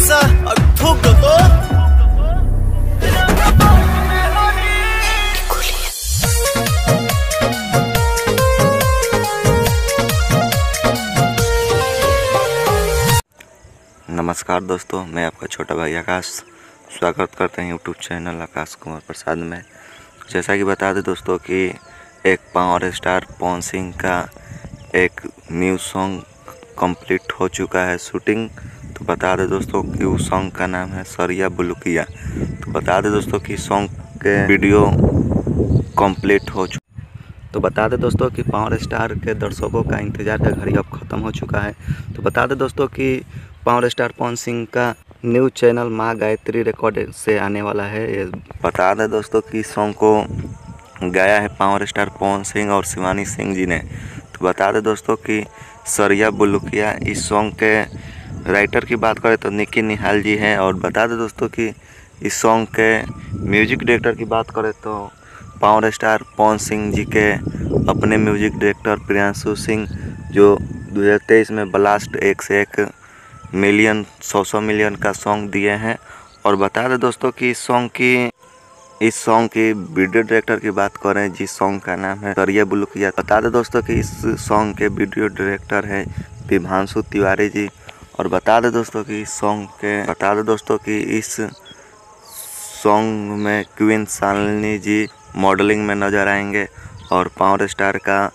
सा ठोक दो तो। नमस्कार दोस्तों, मैं आपका छोटा भाई आकाश स्वागत करते हैं यूट्यूब चैनल आकाश कुमार प्रसाद में। जैसा कि बता दें दोस्तों कि एक पावर स्टार पवन सिंह का एक न्यू सॉन्ग कंप्लीट हो चुका है शूटिंग। तो बता दें दोस्तों कि उस सॉन्ग का नाम है सरिया बुलुकिया। तो बता दें दोस्तों कि सॉन्ग के वीडियो कंप्लीट हो चुका। तो बता दें दोस्तों कि पावर स्टार के दर्शकों का इंतज़ार का घड़ी अब ख़त्म हो चुका है। तो बता दें दोस्तों कि पावर स्टार पवन सिंह का न्यू चैनल माँ गायत्री रिकॉर्ड से आने वाला है। ये बता दें दोस्तों कि सॉन्ग को गाया है पावर स्टार पवन सिंह और शिवानी सिंह जी ने। तो बता दें दोस्तों कि सरिया बुलुकिया इस सॉन्ग के राइटर की बात करें तो निकी निहाल जी हैं। और बता दें दोस्तों कि इस सॉन्ग के म्यूजिक डायरेक्टर की बात करें तो पावर स्टार पवन सिंह जी के अपने म्यूजिक डायरेक्टर प्रियांशु सिंह, जो 2023 में ब्लास्ट 1 से 1 मिलियन 100 मिलियन का सॉन्ग दिए हैं। और बता दें दोस्तों कि इस सॉन्ग की वीडियो डायरेक्टर की बात करें जिस सॉन्ग का नाम है सरिया बुलुकिया। बता दें दोस्तों कि इस सॉन्ग के वीडियो डायरेक्टर है विभांशु तिवारी जी। और बता दें दोस्तों कि इस सॉन्ग में क्वीन शालिनी जी मॉडलिंग में नज़र आएंगे। और पावर स्टार का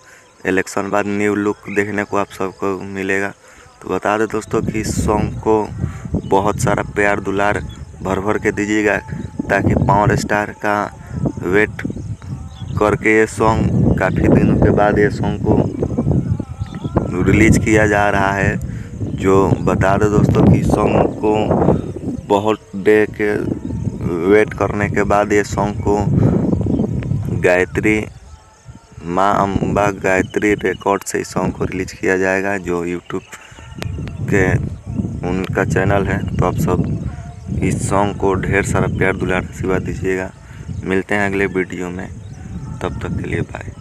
इलेक्शन बाद न्यू लुक देखने को आप सबको मिलेगा। तो बता दें दोस्तों कि इस सॉन्ग को बहुत सारा प्यार दुलार भर के दीजिएगा, ताकि पावर स्टार का वेट करके ये सॉन्ग काफ़ी दिनों के बाद ये सॉन्ग को रिलीज किया जा रहा है। जो बता दें दोस्तों कि सॉन्ग को बहुत डे के वेट करने के बाद ये सॉन्ग को गायत्री माँ अम्बा गायत्री रिकॉर्ड से इस सॉन्ग को रिलीज किया जाएगा, जो यूट्यूब के उनका चैनल है। तो आप सब इस सॉन्ग को ढेर सारा प्यार दुलार आशीर्वाद दीजिएगा। मिलते हैं अगले वीडियो में, तब तक के लिए बाय।